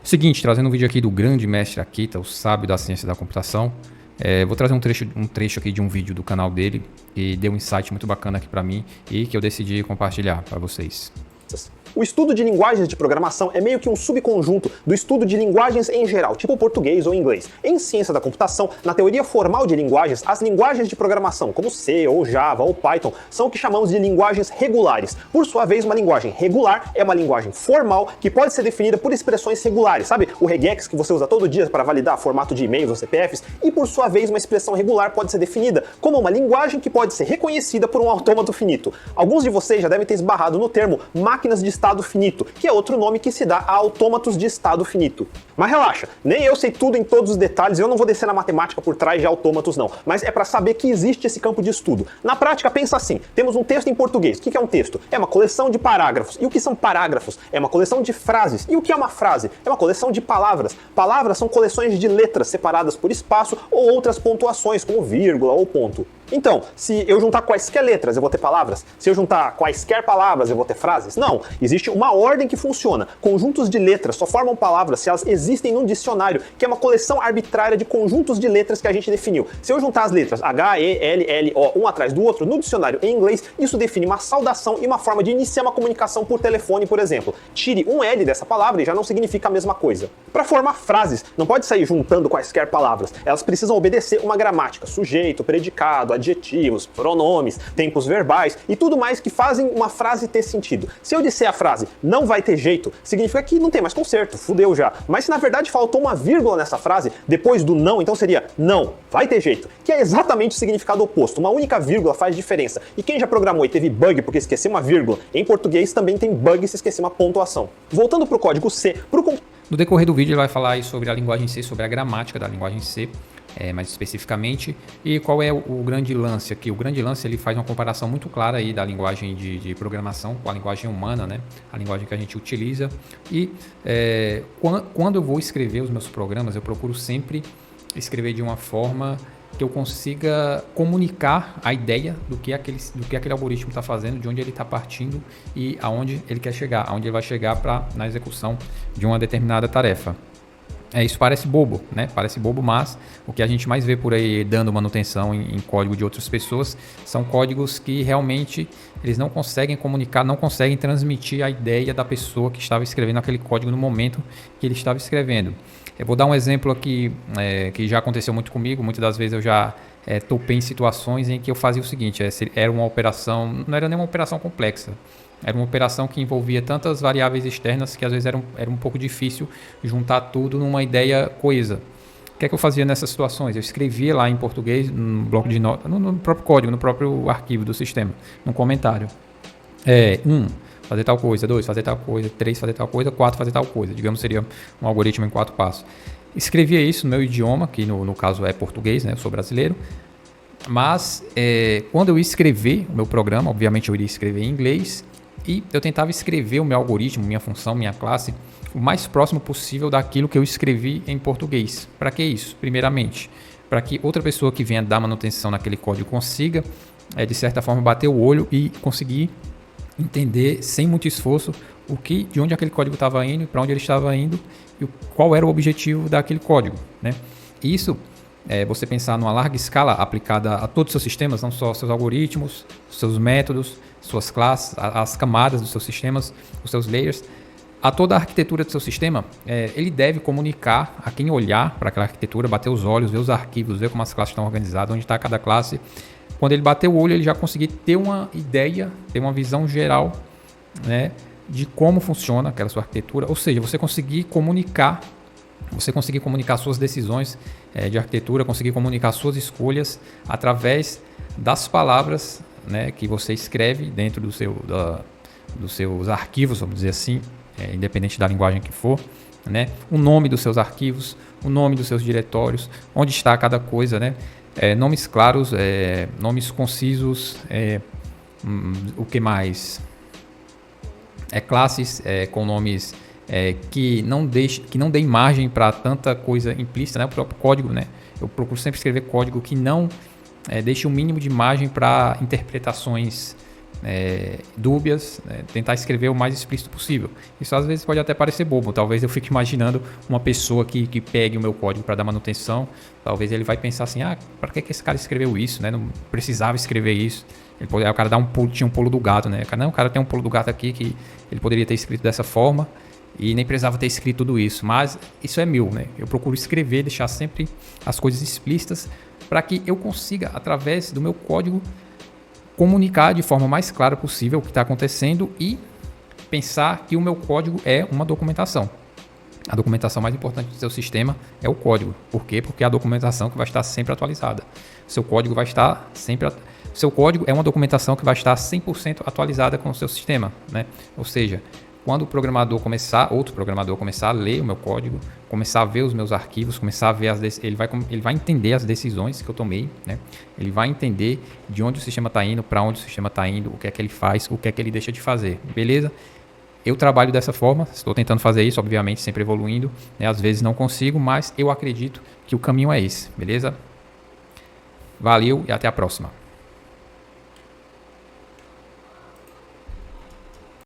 Seguinte, trazendo um vídeo aqui do grande mestre Akita, o sábio da ciência da computação. Vou trazer um trecho aqui de um vídeo do canal dele que deu um insight muito bacana aqui para mim e que eu decidi compartilhar para vocês. O estudo de linguagens de programação é meio que um subconjunto do estudo de linguagens em geral, tipo português ou inglês. Em ciência da computação, na teoria formal de linguagens, as linguagens de programação, como C, ou Java, ou Python, são o que chamamos de linguagens regulares. Por sua vez, uma linguagem regular é uma linguagem formal que pode ser definida por expressões regulares, sabe? O regex que você usa todo dia para validar formato de e-mails ou CPFs, e por sua vez, uma expressão regular pode ser definida como uma linguagem que pode ser reconhecida por um autômato finito. Alguns de vocês já devem ter esbarrado no termo máquinas de estado finito, que é outro nome que se dá a autômatos de estado finito. Mas relaxa, nem eu sei tudo em todos os detalhes, eu não vou descer na matemática por trás de autômatos não, mas é para saber que existe esse campo de estudo. Na prática, pensa assim, temos um texto em português. O que é um texto? É uma coleção de parágrafos. E o que são parágrafos? É uma coleção de frases. E o que é uma frase? É uma coleção de palavras. Palavras são coleções de letras separadas por espaço ou outras pontuações, como vírgula ou ponto. Então, se eu juntar quaisquer letras, eu vou ter palavras? Se eu juntar quaisquer palavras, eu vou ter frases? Não. Existe uma ordem que funciona. Conjuntos de letras só formam palavras se elas existem num dicionário, que é uma coleção arbitrária de conjuntos de letras que a gente definiu. Se eu juntar as letras H, E, L, L, O, um atrás do outro, no dicionário em inglês, isso define uma saudação e uma forma de iniciar uma comunicação por telefone, por exemplo. Tire um L dessa palavra e já não significa a mesma coisa. Para formar frases, não pode sair juntando quaisquer palavras. Elas precisam obedecer uma gramática, sujeito, predicado, adjetivos, pronomes, tempos verbais e tudo mais que fazem uma frase ter sentido. Se eu disser a frase não vai ter jeito, significa que não tem mais conserto, fudeu já. Mas se na verdade faltou uma vírgula nessa frase, depois do não, então seria não, vai ter jeito, que é exatamente o significado oposto. Uma única vírgula faz diferença. E quem já programou e teve bug porque esqueceu uma vírgula, em português também tem bug se esquecer uma pontuação. Voltando para o código C, no decorrer do vídeo ele vai falar aí sobre a linguagem C, sobre a gramática da linguagem C, mais especificamente, e qual é o grande lance aqui. O grande lance ele faz uma comparação muito clara aí da linguagem de programação com a linguagem humana, né? A linguagem que a gente utiliza. E quando eu vou escrever os meus programas, eu procuro sempre escrever de uma forma que eu consiga comunicar a ideia do que aquele algoritmo está fazendo, de onde ele está partindo e aonde ele quer chegar, aonde ele vai chegar na execução de uma determinada tarefa. Isso parece bobo, né? Parece bobo, mas o que a gente mais vê por aí dando manutenção em código de outras pessoas são códigos que realmente eles não conseguem comunicar, não conseguem transmitir a ideia da pessoa que estava escrevendo aquele código no momento que ele estava escrevendo. Eu vou dar um exemplo aqui que já aconteceu muito comigo. Muitas das vezes eu já topei em situações em que eu fazia o seguinte, era uma operação, não era nem uma operação complexa. Era uma operação que envolvia tantas variáveis externas que às vezes era um pouco difícil juntar tudo numa ideia coesa. O que é que eu fazia nessas situações? Eu escrevia lá em português, no bloco de notas, no próprio código, no próprio arquivo do sistema, no comentário. 1, fazer tal coisa, 2, fazer tal coisa, 3, fazer tal coisa, 4, fazer tal coisa. Digamos, seria um algoritmo em 4 passos. Escrevia isso no meu idioma, que no caso é português, né? Eu sou brasileiro. Mas quando eu ia escrever o meu programa, obviamente eu iria escrever em inglês, e eu tentava escrever o meu algoritmo, minha função, minha classe, o mais próximo possível daquilo que eu escrevi em português. Para que isso? Primeiramente, para que outra pessoa que venha dar manutenção naquele código consiga, de certa forma, bater o olho e conseguir entender, sem muito esforço, de onde aquele código estava indo, para onde ele estava indo e qual era o objetivo daquele código, né? Isso você pensar numa larga escala aplicada a todos os seus sistemas, não só seus algoritmos, seus métodos, suas classes, as camadas dos seus sistemas, os seus layers, a toda a arquitetura do seu sistema, ele deve comunicar a quem olhar para aquela arquitetura, bater os olhos, ver os arquivos, ver como as classes estão organizadas, onde está cada classe. Quando ele bater o olho, ele já conseguir ter uma ideia, ter uma visão geral, né, de como funciona aquela sua arquitetura, ou seja, você conseguir comunicar suas decisões de arquitetura, conseguir comunicar suas escolhas através das palavras, né, que você escreve dentro dos seus arquivos, vamos dizer assim, independente da linguagem que for, né, o nome dos seus arquivos, o nome dos seus diretórios, onde está cada coisa, né, nomes claros, nomes concisos, o que mais? Classes com nomes que não dê margem para tanta coisa implícita, né? O próprio código, né? Eu procuro sempre escrever código que não deixe o mínimo de margem para interpretações dúbias, tentar escrever o mais explícito possível. Isso às vezes pode até parecer bobo, talvez eu fique imaginando uma pessoa que pegue o meu código para dar manutenção, talvez ele vai pensar assim, para que esse cara escreveu isso, né? Não precisava escrever isso. Aí o cara tinha um pulo do gato, né? O cara tem um pulo do gato aqui que ele poderia ter escrito dessa forma e nem precisava ter escrito tudo isso, mas isso é meu, né? Eu procuro escrever, deixar sempre as coisas explícitas para que eu consiga, através do meu código, comunicar de forma mais clara possível o que está acontecendo e pensar que o meu código é uma documentação. A documentação mais importante do seu sistema é o código. Por quê? Porque é a documentação que vai estar sempre atualizada. Seu código vai estar sempre... Seu código é uma documentação que vai estar 100% atualizada com o seu sistema, né? Ou seja, quando outro programador começar a ler o meu código, começar a ver os meus arquivos, começar a ver ele vai entender as decisões que eu tomei, né? Ele vai entender de onde o sistema está indo, para onde o sistema está indo, o que é que ele faz, o que é que ele deixa de fazer, beleza? Eu trabalho dessa forma, estou tentando fazer isso, obviamente, sempre evoluindo, né? Às vezes não consigo, mas eu acredito que o caminho é esse, beleza? Valeu e até a próxima.